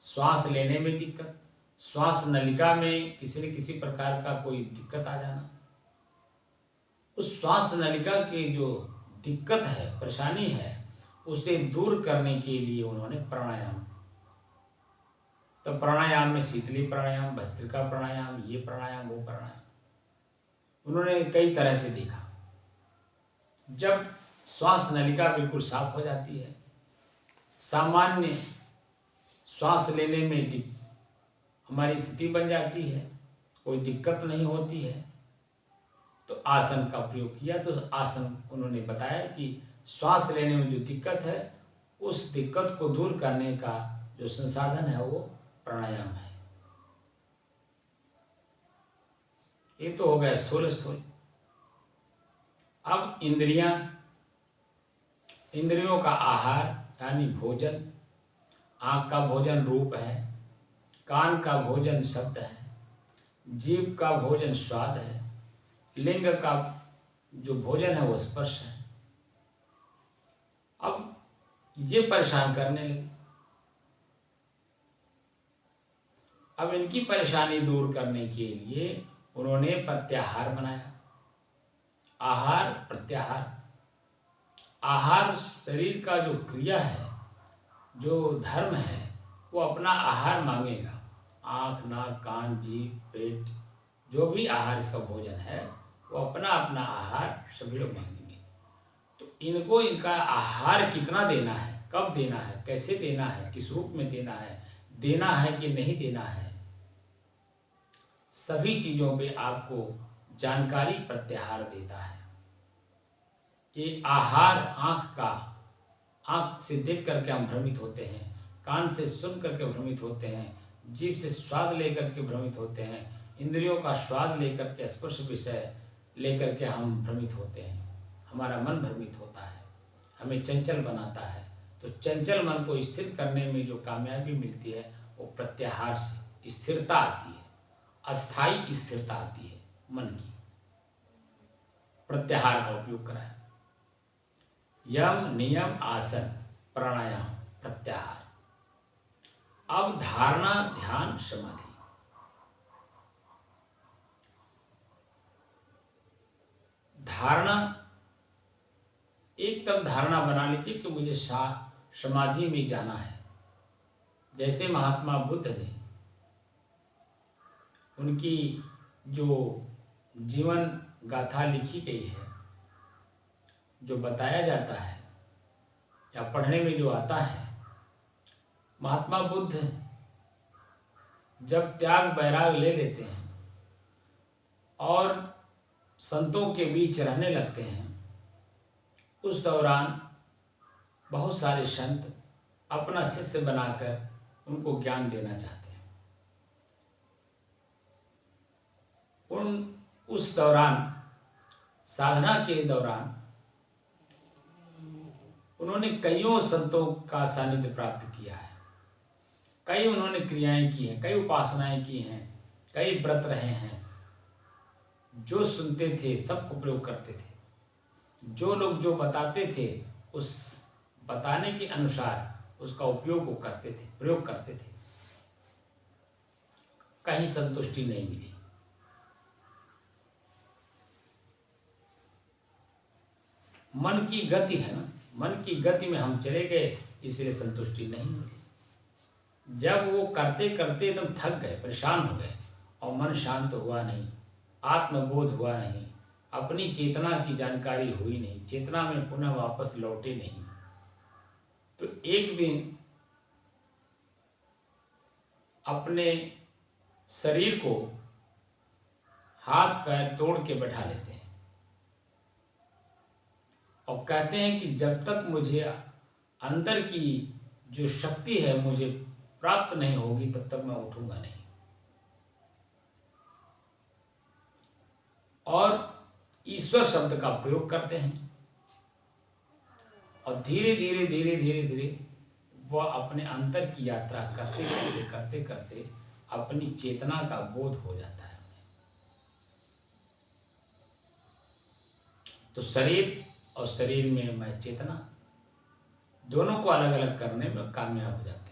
श्वास लेने में दिक्कत, श्वास नलिका में किसी न किसी प्रकार का कोई दिक्कत आ जाना। उस श्वास नलिका के जो दिक्कत है, परेशानी है, उसे दूर करने के लिए उन्होंने प्राणायाम, तो प्राणायाम में शीतली प्राणायाम, भस्त्रिका प्राणायाम, ये प्राणायाम, वो प्राणायाम, उन्होंने कई तरह से देखा। जब श्वास नलिका बिल्कुल साफ हो जाती है, सामान्य श्वास लेने में हमारी स्थिति बन जाती है, कोई दिक्कत नहीं होती है, तो आसन का प्रयोग किया। तो आसन उन्होंने बताया कि श्वास लेने में जो दिक्कत है, उस दिक्कत को दूर करने का जो संसाधन है वो प्राणायाम है। ये तो हो गया स्थूल स्थूल। अब इंद्रियों का आहार यानी भोजन, आँख का भोजन रूप है, कान का भोजन शब्द है, जीभ का भोजन स्वाद है, लिंग का जो भोजन है वो स्पर्श है। अब ये परेशान करने लगे। अब इनकी परेशानी दूर करने के लिए उन्होंने प्रत्याहार बनाया। आहार प्रत्याहार। आहार शरीर का जो क्रिया है, जो धर्म है, वो अपना आहार मांगेगा। आँख, नाक, कान, जीभ, पेट, जो भी आहार इसका भोजन है वो अपना अपना आहार सभी लोग मांगेंगे। तो इनको इनका आहार कितना देना है, कब देना है, कैसे देना है, किस रूप में देना है कि नहीं देना है, सभी चीज़ों पे आपको जानकारी प्रत्याहार देता है। ये आहार आँख से देख करके हम भ्रमित होते हैं, कान से सुन करके भ्रमित होते हैं, जीभ से स्वाद लेकर के भ्रमित होते हैं, इंद्रियों का स्वाद लेकर के स्पर्श विषय लेकर के हम भ्रमित होते हैं, हमारा मन भ्रमित होता है, हमें चंचल बनाता है। तो चंचल मन को स्थिर करने में जो कामयाबी मिलती है वो प्रत्याहार से स्थिरता आती है, अस्थाई स्थिरता आती है मन की। प्रत्याहार का उपयोग करा है। यम, नियम, आसन, प्राणायाम, प्रत्याहार। अब धारणा, ध्यान, समाधि। धारणा, एकदम धारणा बना लीजिए कि मुझे समाधि में जाना है। जैसे महात्मा बुद्ध ने, उनकी जो जीवन गाथा लिखी गई है, जो बताया जाता है या पढ़ने में जो आता है, महात्मा बुद्ध जब त्याग वैराग ले लेते हैं और संतों के बीच रहने लगते हैं, उस दौरान बहुत सारे संत अपना शिष्य बनाकर उनको ज्ञान देना चाहते हैं। उस दौरान, साधना के दौरान, उन्होंने कईयों संतों का सानिध्य प्राप्त किया है। कई उन्होंने क्रियाएं की हैं, कई उपासनाएं की हैं, कई व्रत रहे हैं। जो सुनते थे सबको प्रयोग करते थे। जो लोग जो बताते थे उस बताने के अनुसार उसका उपयोग वो करते थे, प्रयोग करते थे। कहीं संतुष्टि नहीं मिली। मन की गति है ना, मन की गति में हम चले गए, इसलिए संतुष्टि नहीं मिली। जब वो करते करते एकदम थक गए, परेशान हो गए और मन शांत हुआ नहीं, आत्मबोध हुआ नहीं, अपनी चेतना की जानकारी हुई नहीं, चेतना में पुनः वापस लौटे नहीं, तो एक दिन अपने शरीर को हाथ पैर तोड़ के बैठा लेते हैं और कहते हैं कि जब तक मुझे अंदर की जो शक्ति है मुझे प्राप्त नहीं होगी तब तक मैं उठूंगा नहीं। और ईश्वर शब्द का प्रयोग करते हैं और धीरे धीरे धीरे धीरे धीरे वह अपने अंतर की यात्रा करते करते करते करते अपनी चेतना का बोध हो जाता है। तो शरीर और शरीर में मैं चेतना, दोनों को अलग अलग करने में कामयाब हो जाते हैं।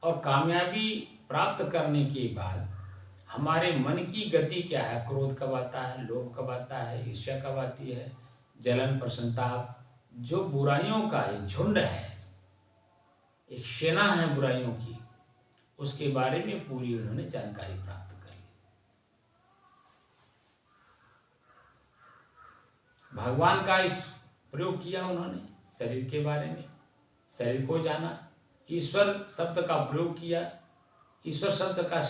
और कामयाबी प्राप्त करने के बाद हमारे मन की गति क्या है, क्रोध कब आता है, लोभ कब आता है, ईर्ष्या कब आती है, जलन, प्रसन्नता, जो बुराइयों का एक झुंड है, एक सेना है बुराइयों की, उसके बारे में पूरी उन्होंने जानकारी प्राप्त कर ली। भगवान का इस प्रयोग किया उन्होंने शरीर के बारे में, शरीर को जाना, ईश्वर शब्द का प्रयोग किया, ईश्वर शब्द का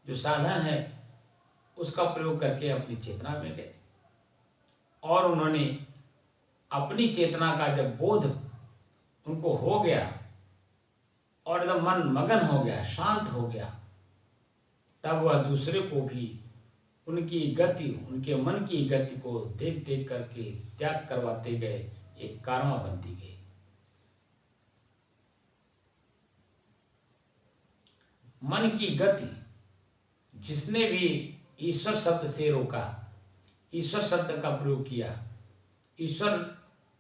जो साधन है उसका प्रयोग करके अपनी चेतना में गए और उन्होंने अपनी चेतना का जब बोध उनको हो गया और एकदम मन मगन हो गया, शांत हो गया, तब वह दूसरे को भी उनकी गति, उनके मन की गति को देख देख करके त्याग करवाते गए, एक कारमा बनती गई। मन की गति जिसने भी ईश्वर शब्द से रोका, ईश्वर शब्द का प्रयोग किया, ईश्वर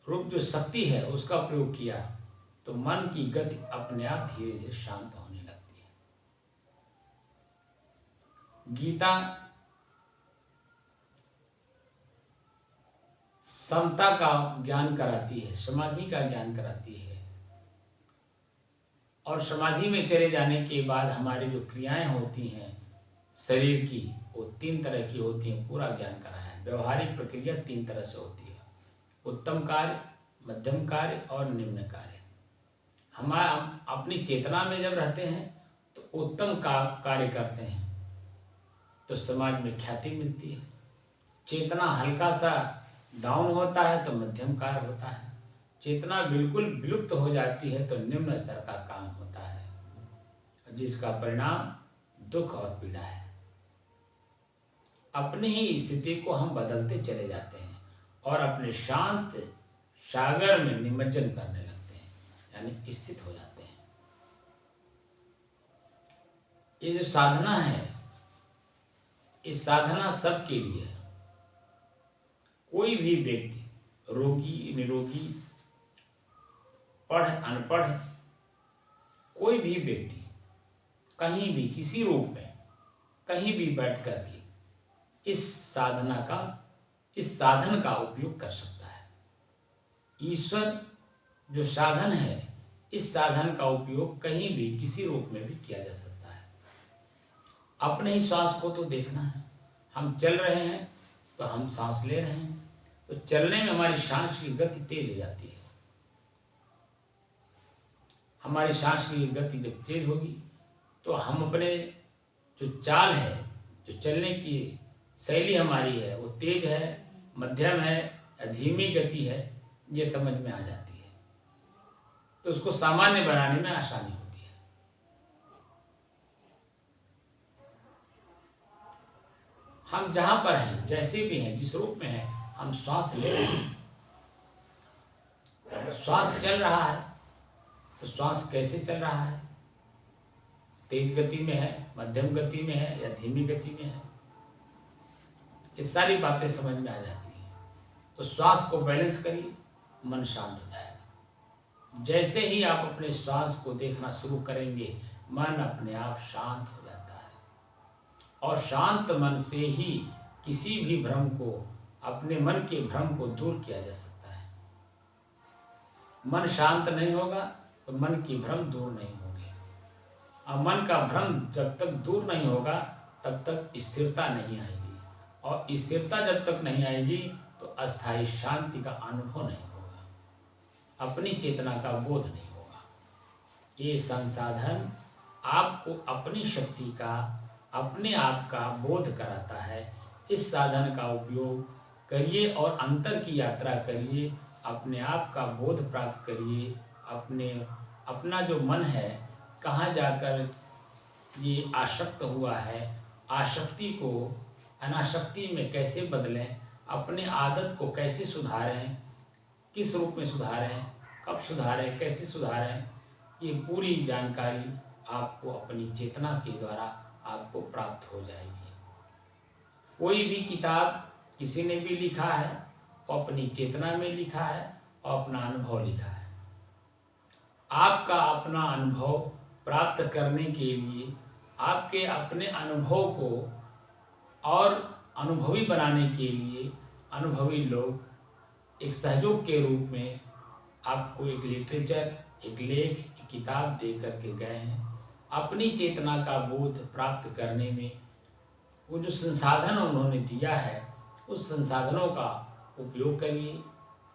रूप जो शक्ति है उसका प्रयोग किया, तो मन की गति अपने आप धीरे धीरे शांत होने लगती है। गीता समता का ज्ञान कराती है, समाधि का ज्ञान कराती है, और समाधि में चले जाने के बाद हमारी जो क्रियाएं होती हैं शरीर की, वो 3 तरह की होती हैं, पूरा ज्ञान कराया है। व्यवहारिक प्रक्रिया 3 तरह से होती है, उत्तम कार्य, मध्यम कार्य और निम्न कार्य। हम अपनी चेतना में जब रहते हैं तो उत्तम कार्य करते हैं तो समाज में ख्याति मिलती है। चेतना हल्का सा डाउन होता है तो मध्यम कार्य होता है, चेतना बिल्कुल विलुप्त हो जाती है तो निम्न स्तर का काम होता है, जिसका परिणाम दुख और पीड़ा है। अपनी ही स्थिति को हम बदलते चले जाते हैं और अपने शांत सागर में निमज्जन करने लगते हैं, यानी स्थित हो जाते हैं। ये जो साधना है, इस साधना सबके लिए है। कोई भी व्यक्ति, रोगी निरोगी, पढ़ अनपढ़, कोई भी व्यक्ति कहीं भी किसी रूप में कहीं भी बैठ करके इस साधन का उपयोग कर सकता है। ईश्वर जो साधन है, इस साधन का उपयोग कहीं भी किसी रूप में भी किया जा सकता है। अपने ही श्वास को तो देखना है। हम चल रहे हैं तो हम सांस ले रहे हैं, तो चलने में हमारी सांस की गति तेज हो जाती है। हमारी सांस की गति जब तेज होगी तो हम अपने जो चाल है, जो चलने की शैली हमारी है, वो तेज है, मध्यम है या धीमी गति है, ये समझ में आ जाती है, तो उसको सामान्य बनाने में आसानी होती है। हम जहां पर हैं, जैसे भी हैं, जिस रूप में हैं, हम श्वास ले रहे हैं। श्वास चल रहा है तो श्वास कैसे चल रहा है, तेज गति में है, मध्यम गति में है या धीमी गति में है, ये सारी बातें समझ में आ जाती हैं। तो श्वास को बैलेंस करिए, मन शांत हो जाएगा। जैसे ही आप अपने श्वास को देखना शुरू करेंगे, मन अपने आप शांत हो जाता है, और शांत मन से ही किसी भी भ्रम को, अपने मन के भ्रम को दूर किया जा सकता है। मन शांत नहीं होगा तो मन की भ्रम दूर नहीं होगी, और मन का भ्रम जब तक दूर नहीं होगा तब तक स्थिरता नहीं आएगी, और स्थिरता जब तक नहीं आएगी तो अस्थायी शांति का अनुभव नहीं होगा, अपनी चेतना का बोध नहीं होगा। ये संसाधन आपको अपनी शक्ति का, अपने आप का बोध कराता है। इस साधन का उपयोग करिए और अंतर की यात्रा करिए, अपने आप का बोध प्राप्त करिए। अपना जो मन है, कहाँ जाकर ये आसक्त हुआ है, आसक्ति को अनासक्ति में कैसे बदलें, अपने आदत को कैसे सुधारें, किस रूप में सुधारें, कब सुधारें, कैसे सुधारें, ये पूरी जानकारी आपको अपनी चेतना के द्वारा आपको प्राप्त हो जाएगी। कोई भी किताब किसी ने भी लिखा है, वो अपनी चेतना में लिखा है और अपना अनुभव लिखा है। आपका अपना अनुभव प्राप्त करने के लिए, आपके अपने अनुभव को और अनुभवी बनाने के लिए, अनुभवी लोग एक सहयोग के रूप में आपको एक लिटरेचर, एक लेख, एक किताब दे करके गए हैं। अपनी चेतना का बोध प्राप्त करने में वो जो संसाधन उन्होंने दिया है, उस संसाधनों का उपयोग करिए,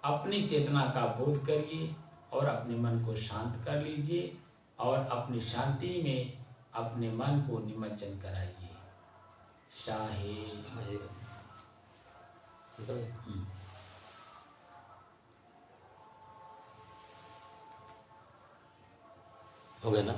अपनी चेतना का बोध करिए और अपने मन को शांत कर लीजिए, और अपनी शांति में अपने मन को निमज्जन कराइए। शाहे हो गया ना।